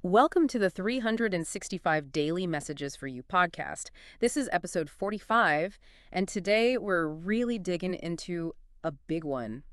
Welcome to the 365 Daily Messages for You podcast. This is episode 45, and today we're really digging into a big one: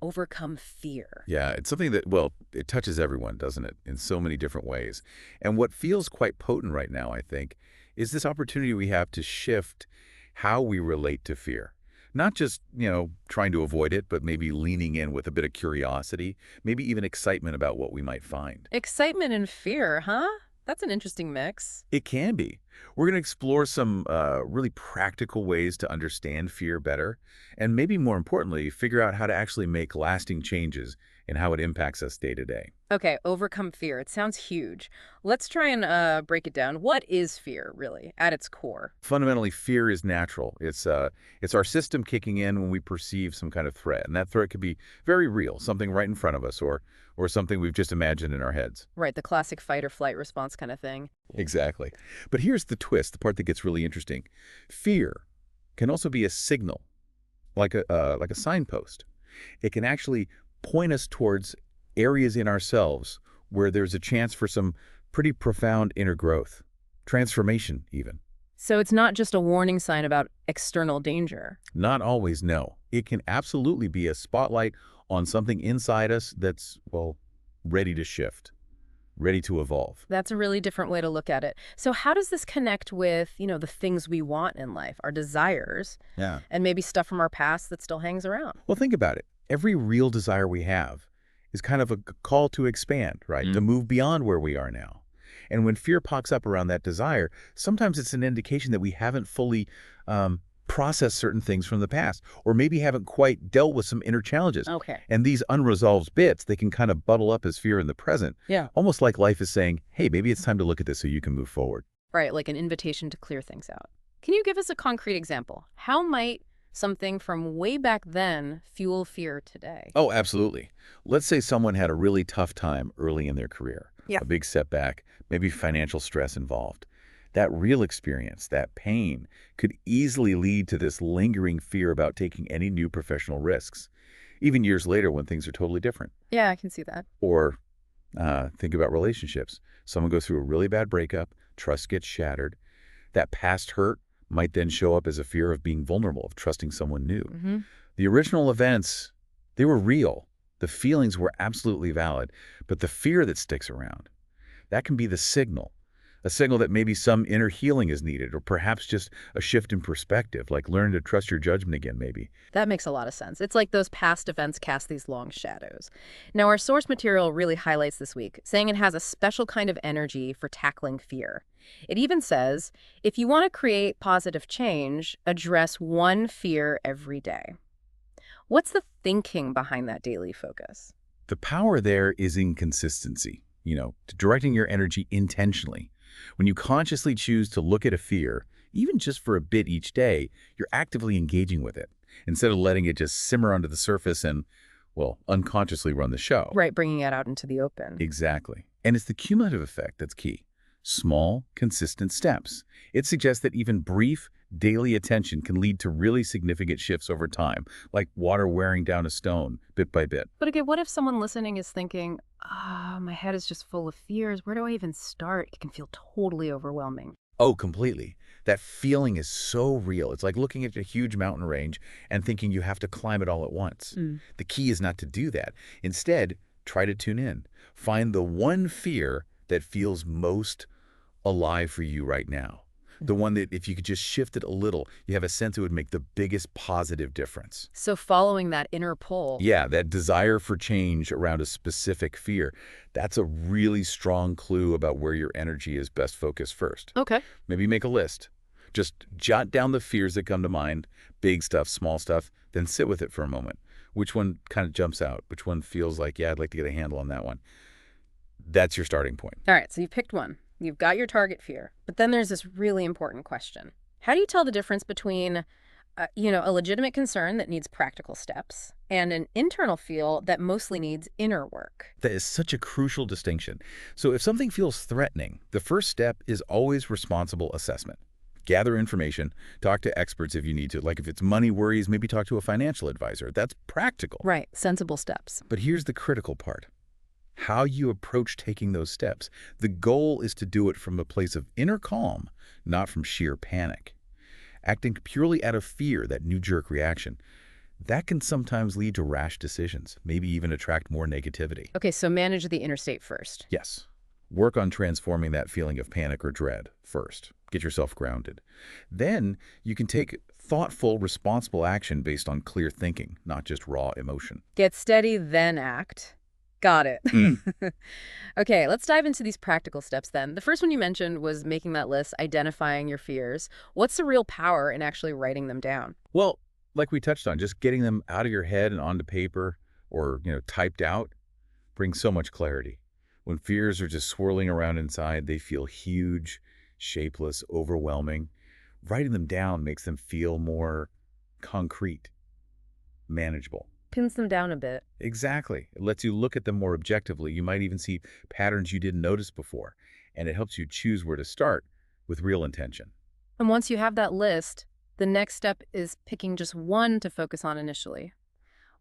overcome fear. Yeah, it's something that, well, it touches everyone, doesn't it, in so many different ways. And what feels quite potent right now, I think, is this opportunity we have to shift how we relate to fear. Not just, trying to avoid it, but maybe leaning in with a bit of curiosity, maybe even excitement about what we might find. Excitement and fear, huh? That's an interesting mix. It can be. We're going to explore some really practical ways to understand fear better, and maybe more importantly, figure out how to actually make lasting changes in how it impacts us day to day. Okay, overcome fear. It sounds huge. Let's try and break it down. What is fear, really, at its core? Fundamentally, fear is natural. It's our system kicking in when we perceive some kind of threat, and that threat could be very real, something right in front of us, or something we've just imagined in our heads. Right, the classic fight or flight response kind of thing. Exactly. But here's the twist, the part that gets really interesting. Fear can also be a signal, like a signpost. It can actually point us towards areas in ourselves where there's a chance for some pretty profound inner growth, transformation even. So it's not just a warning sign about external danger. Not always, no. It can absolutely be a spotlight on something inside us that's, well, ready to shift, ready to evolve. That's a really different way to look at it. So how does this connect with, the things we want in life, our desires, Yeah. and maybe stuff from our past that still hangs around? Well, think about it. Every real desire we have is kind of a call to expand, right? To move beyond where we are now. And when fear pops up around that desire, sometimes it's an indication that we haven't fully processed certain things from the past, or maybe haven't quite dealt with some inner challenges. Okay. And these unresolved bits, they can kind of bottle up as fear in the present, Yeah. almost like life is saying, hey, maybe it's time to look at this so you can move forward. Right, like an invitation to clear things out. Can you give us a concrete example? How might something from way back then fuel fear today? Oh, absolutely. Let's say someone had a really tough time early in their career. Yeah. A big setback, maybe financial stress involved. That real experience, that pain, could easily lead to this lingering fear about taking any new professional risks, even years later when things are totally different. Yeah, I can see that. Or think about relationships. Someone goes through a really bad breakup, trust gets shattered. That past hurt might then show up as a fear of being vulnerable, of trusting someone new. Hmm. The original events, they were real. The feelings were absolutely valid, but the fear that sticks around, that can be the signal. A signal that maybe some inner healing is needed, or perhaps just a shift in perspective, like learn to trust your judgment again, maybe. That makes a lot of sense. It's like those past events cast these long shadows. Now, our source material really highlights this week, saying it has a special kind of energy for tackling fear. It even says, if you want to create positive change, address one fear every day. What's the thinking behind that daily focus? The power there is in consistency, to directing your energy intentionally. When you consciously choose to look at a fear, even just for a bit each day, you're actively engaging with it, instead of letting it just simmer under the surface and, well, unconsciously run the show. Right, bringing it out into the open. Exactly. And it's the cumulative effect that's key. Small, consistent steps. It suggests that even brief, daily attention can lead to really significant shifts over time, like water wearing down a stone, bit by bit. But again, what if someone listening is thinking, my head is just full of fears. Where do I even start? It can feel totally overwhelming. Oh, completely. That feeling is so real. It's like looking at a huge mountain range and thinking you have to climb it all at once. The key is not to do that. Instead, try to tune in. Find the one fear that feels most alive for you right now. The one that if you could just shift it a little, you have a sense it would make the biggest positive difference. So following that inner pull. Yeah, that desire for change around a specific fear, that's a really strong clue about where your energy is best focused first. Okay. Maybe make a list. Just jot down the fears that come to mind, big stuff, small stuff, then sit with it for a moment. Which one kind of jumps out? Which one feels like, yeah, I'd like to get a handle on that one? That's your starting point. All right, so you picked one. You've got your target fear. But then there's this really important question. How do you tell the difference between, a legitimate concern that needs practical steps and an internal feel that mostly needs inner work? That is such a crucial distinction. So if something feels threatening, the first step is always responsible assessment. Gather information, talk to experts if you need to. Like if it's money worries, maybe talk to a financial advisor. That's practical. Right, sensible steps. But here's the critical part. how you approach taking those steps. The goal is to do it from a place of inner calm, not from sheer panic. Acting purely out of fear, that knee-jerk reaction, that can sometimes lead to rash decisions, maybe even attract more negativity. Okay, so manage the inner state first. Yes. Work on transforming that feeling of panic or dread first. Get yourself grounded. Then you can take thoughtful, responsible action based on clear thinking, not just raw emotion. Get steady, then act. Got it. Mm. Okay, let's dive into these practical steps then. The first one you mentioned was making that list, identifying your fears. What's the real power in actually writing them down? Well, like we touched on, just getting them out of your head and onto paper or, typed out brings so much clarity. When fears are just swirling around inside, they feel huge, shapeless, overwhelming. Writing them down makes them feel more concrete, manageable. Pins them down a bit. Exactly. It lets you look at them more objectively. You might even see patterns you didn't notice before, and it helps you choose where to start with real intention. And once you have that list, the next step is picking just one to focus on initially.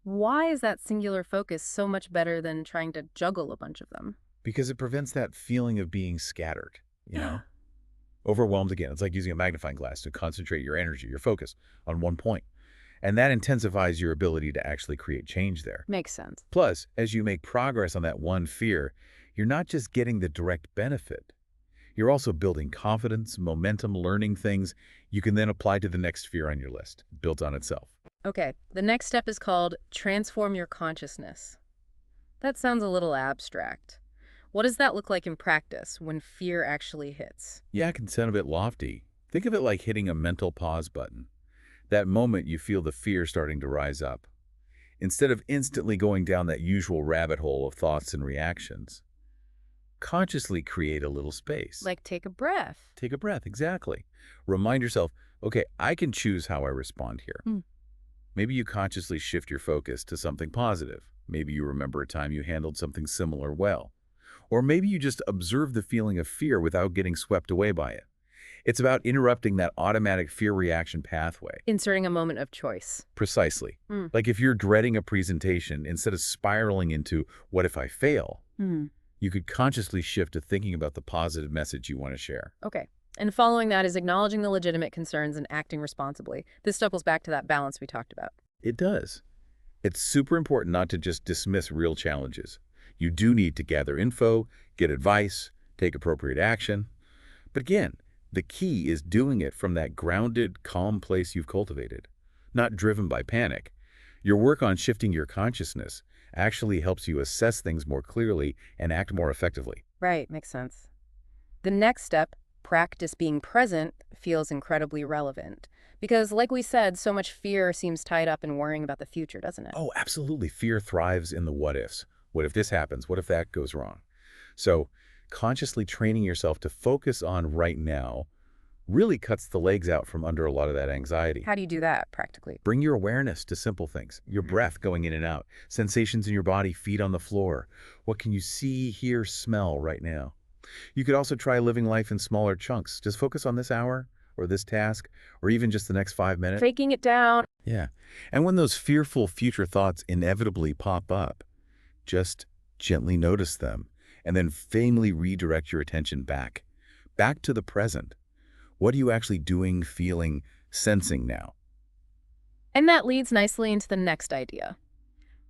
Why is that singular focus so much better than trying to juggle a bunch of them? Because it prevents that feeling of being scattered, you know? Overwhelmed again. It's like using a magnifying glass to concentrate your energy, your focus on one point. And that intensifies your ability to actually create change there. Makes sense. Plus, as you make progress on that one fear, you're not just getting the direct benefit. You're also building confidence, momentum, learning things you can then apply to the next fear on your list, built on itself. Okay, the next step is called transform your consciousness. That sounds a little abstract. What does that look like in practice when fear actually hits? Yeah, it can sound a bit lofty. Think of it like hitting a mental pause button. That moment you feel the fear starting to rise up. Instead of instantly going down that usual rabbit hole of thoughts and reactions, consciously create a little space. Like take a breath. Take a breath, exactly. Remind yourself, okay, I can choose how I respond here. Hmm. Maybe you consciously shift your focus to something positive. Maybe you remember a time you handled something similar well. Or maybe you just observe the feeling of fear without getting swept away by it. It's about interrupting that automatic fear reaction pathway. Inserting a moment of choice. Precisely. Hmm. Like if you're dreading a presentation, instead of spiraling into, what if I fail? Hmm. You could consciously shift to thinking about the positive message you want to share. Okay. And following that is acknowledging the legitimate concerns and acting responsibly. This circles back to that balance we talked about. It does. It's super important not to just dismiss real challenges. You do need to gather info, get advice, take appropriate action. But again, the key is doing it from that grounded, calm place you've cultivated, not driven by panic. Your work on shifting your consciousness actually helps you assess things more clearly and act more effectively. Right, makes sense. The next step, practice being present, feels incredibly relevant. Because like we said, so much fear seems tied up in worrying about the future, doesn't it? Oh, absolutely. Fear thrives in the what-ifs. What if this happens? What if that goes wrong? So consciously training yourself to focus on right now really cuts the legs out from under a lot of that anxiety. How do you do that practically? Bring your awareness to simple things, your breath going in and out, sensations in your body, feet on the floor. What can you see, hear, smell right now? You could also try living life in smaller chunks. Just focus on this hour or this task or even just the next 5 minutes. Faking it down. Yeah. And when those fearful future thoughts inevitably pop up, just gently notice them and then faintly redirect your attention back to the present. What are you actually doing, feeling, sensing now? And that leads nicely into the next idea.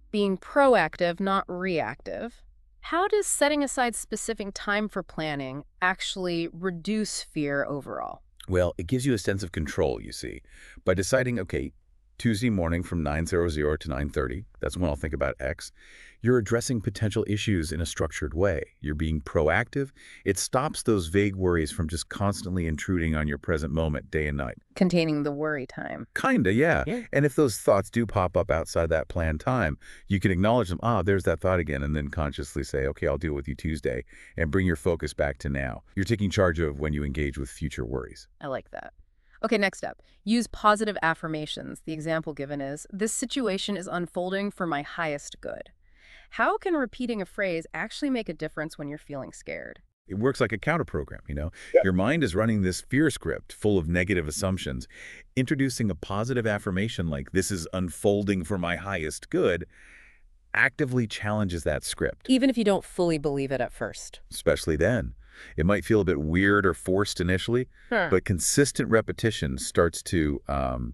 Being proactive, not reactive. How does setting aside specific time for planning actually reduce fear overall? Well, it gives you a sense of control, you see. By deciding, okay, Tuesday morning from 9:00 to 9:30, that's when I'll think about X, you're addressing potential issues in a structured way. You're being proactive. It stops those vague worries from just constantly intruding on your present moment day and night. Containing the worry time. Kinda, yeah. And if those thoughts do pop up outside that planned time, you can acknowledge them. Ah, there's that thought again, and then consciously say, okay, I'll deal with you Tuesday, and bring your focus back to now. You're taking charge of when you engage with future worries. I like that. Okay, next up. Use positive affirmations. The example given is, this situation is unfolding for my highest good. How can repeating a phrase actually make a difference when you're feeling scared? It works like a counter program, you know? Your mind is running this fear script full of negative assumptions. Introducing a positive affirmation like, this is unfolding for my highest good, actively challenges that script. Even if you don't fully believe it at first. Especially then. It might feel a bit weird or forced initially, Huh. but consistent repetition starts to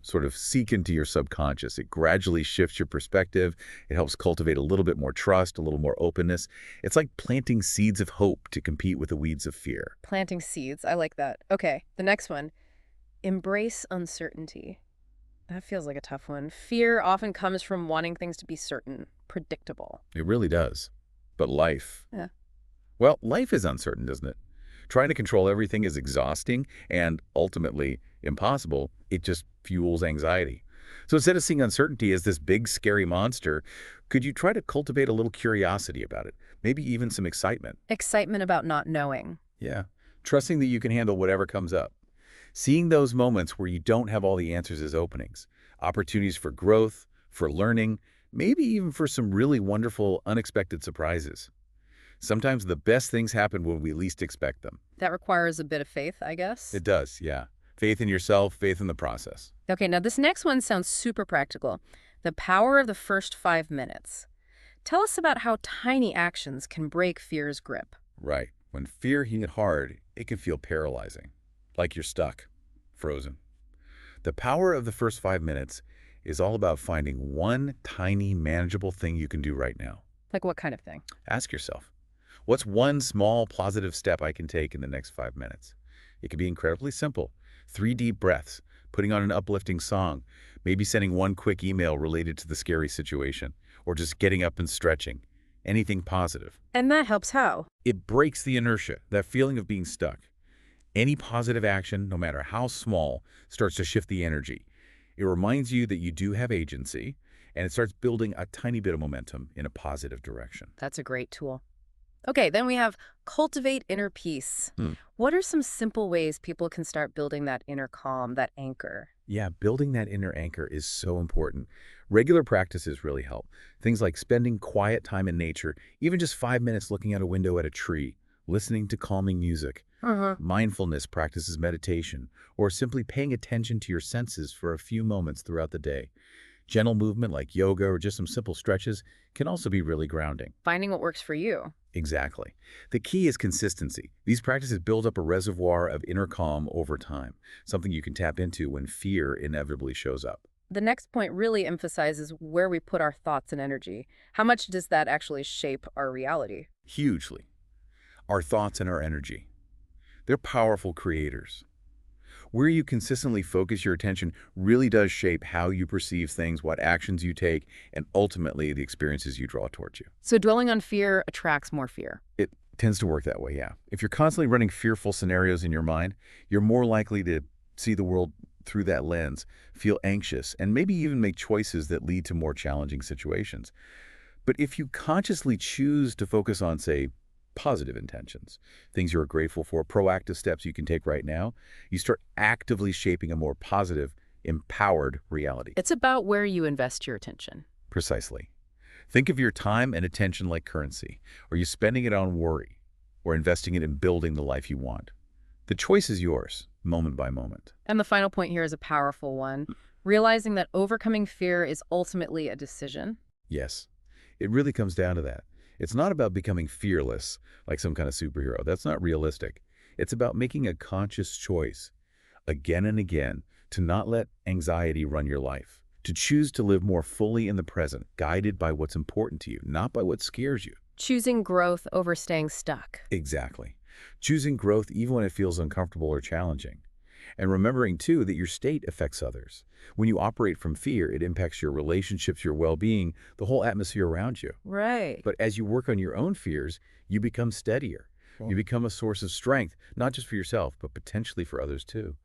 sort of seek into your subconscious. It gradually shifts your perspective. It helps cultivate a little bit more trust, a little more openness. It's like planting seeds of hope to compete with the weeds of fear. Planting seeds. I like that. Okay, the next one. Embrace uncertainty. That feels like a tough one. Fear often comes from wanting things to be certain, predictable. It really does. But life, Yeah. well, life is uncertain, isn't it? Trying to control everything is exhausting and ultimately impossible. It just fuels anxiety. So instead of seeing uncertainty as this big, scary monster, could you try to cultivate a little curiosity about it? Maybe even some excitement. Excitement about not knowing. Yeah. Trusting that you can handle whatever comes up. Seeing those moments where you don't have all the answers as openings. Opportunities for growth, for learning, maybe even for some really wonderful, unexpected surprises. Sometimes the best things happen when we least expect them. That requires a bit of faith, I guess. It does, yeah. Faith in yourself, faith in the process. Okay, now this next one sounds super practical. The power of the first 5 minutes. Tell us about how tiny actions can break fear's grip. Right. When fear hit hard, it can feel paralyzing, like you're stuck, frozen. The power of the first 5 minutes is all about finding one tiny, manageable thing you can do right now. Like what kind of thing? Ask yourself, what's one small positive step I can take in the next 5 minutes? It can be incredibly simple. 3 deep breaths, putting on an uplifting song, maybe sending one quick email related to the scary situation, or just getting up and stretching. Anything positive. And that helps how? It breaks the inertia, that feeling of being stuck. Any positive action, no matter how small, starts to shift the energy. It reminds you that you do have agency, and it starts building a tiny bit of momentum in a positive direction. That's a great tool. Okay, then we have cultivate inner peace. Hmm. What are some simple ways people can start building that inner calm, that anchor? Yeah, building that inner anchor is so important. Regular practices really help. Things like spending quiet time in nature, even just 5 minutes looking out a window at a tree, listening to calming music. Uh-huh. Mindfulness practices meditation, or simply paying attention to your senses for a few moments throughout the day. Gentle movement like yoga or just some simple stretches can also be really grounding. Finding what works for you. Exactly. The key is consistency. These practices build up a reservoir of inner calm over time, something you can tap into when fear inevitably shows up. The next point really emphasizes where we put our thoughts and energy. How much does that actually shape our reality? Hugely. Our thoughts and our energy. They're powerful creators. Where you consistently focus your attention really does shape how you perceive things, what actions you take, and ultimately the experiences you draw towards you. So dwelling on fear attracts more fear. It tends to work that way, yeah. If you're constantly running fearful scenarios in your mind, you're more likely to see the world through that lens, feel anxious, and maybe even make choices that lead to more challenging situations. But if you consciously choose to focus on, say, positive intentions, things you're grateful for, proactive steps you can take right now, you start actively shaping a more positive, empowered reality. It's about where you invest your attention. Precisely. Think of your time and attention like currency. Are you spending it on worry or investing it in building the life you want? The choice is yours, moment by moment. And the final point here is a powerful one. Realizing that overcoming fear is ultimately a decision. Yes, it really comes down to that. It's not about becoming fearless, like some kind of superhero. That's not realistic. It's about making a conscious choice, again and again, to not let anxiety run your life, to choose to live more fully in the present, guided by what's important to you, not by what scares you. Choosing growth over staying stuck. Exactly. Choosing growth even when it feels uncomfortable or challenging. And remembering, too, that your state affects others. When you operate from fear, it impacts your relationships, your well-being, the whole atmosphere around you. Right. But as you work on your own fears, you become steadier. Cool. You become a source of strength, not just for yourself, but potentially for others, too.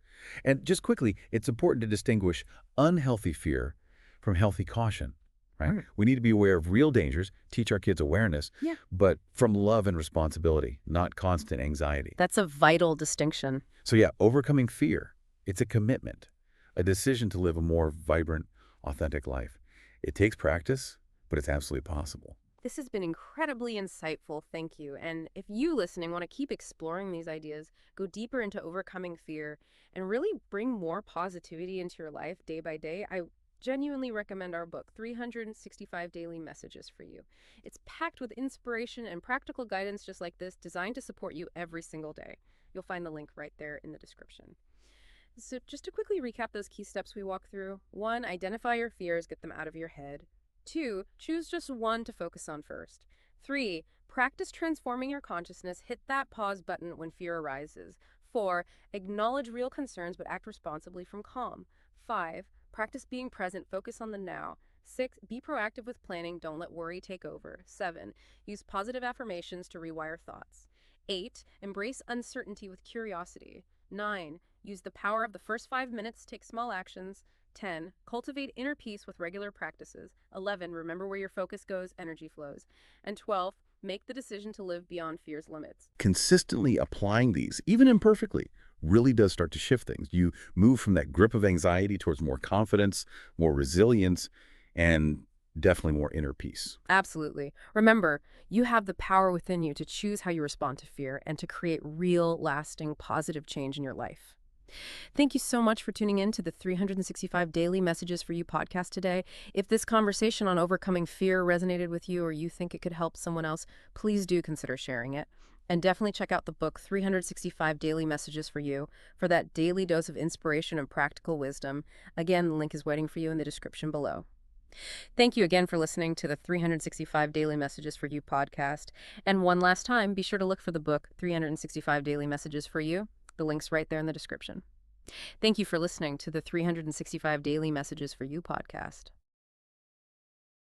And just quickly, it's important to distinguish unhealthy fear from healthy caution. Right? We need to be aware of real dangers, teach our kids awareness, Yeah. but from love and responsibility, not constant anxiety. That's a vital distinction. So yeah, overcoming fear, it's a commitment, a decision to live a more vibrant, authentic life. It takes practice, but it's absolutely possible. This has been incredibly insightful. Thank you. And if you listening want to keep exploring these ideas, go deeper into overcoming fear, and really bring more positivity into your life day by day, I Genuinely recommend our book, 365 Daily Messages for You. It's packed with inspiration and practical guidance just like this, designed to support you every single day. You'll find the link right there in the description. So, just to quickly recap those key steps we walked through: 1, identify your fears, get them out of your head. 2, choose just one to focus on first. 3, practice transforming your consciousness, hit that pause button when fear arises. 4, acknowledge real concerns but act responsibly from calm. 5, practice being present, focus on the now. 6, be proactive with planning, don't let worry take over. 7, use positive affirmations to rewire thoughts. 8, embrace uncertainty with curiosity. 9, use the power of the first 5 minutes, take small actions. 10, cultivate inner peace with regular practices. 11, remember where your focus goes, energy flows. And 12, make the decision to live beyond fear's limits. Consistently applying these, even imperfectly, really does start to shift things. You move from that grip of anxiety towards more confidence, more resilience, and definitely more inner peace. Absolutely. Remember, you have the power within you to choose how you respond to fear and to create real, lasting, positive change in your life. Thank you so much for tuning in to the 365 Daily Messages for You podcast today. If this conversation on overcoming fear resonated with you or you think it could help someone else, please do consider sharing it. And definitely check out the book 365 Daily Messages for You for that daily dose of inspiration and practical wisdom. Again, the link is waiting for you in the description below. Thank you again for listening to the 365 Daily Messages for You podcast. And one last time, be sure to look for the book 365 Daily Messages for You. The link's right there in the description. Thank you for listening to the 365 Daily Messages for You podcast.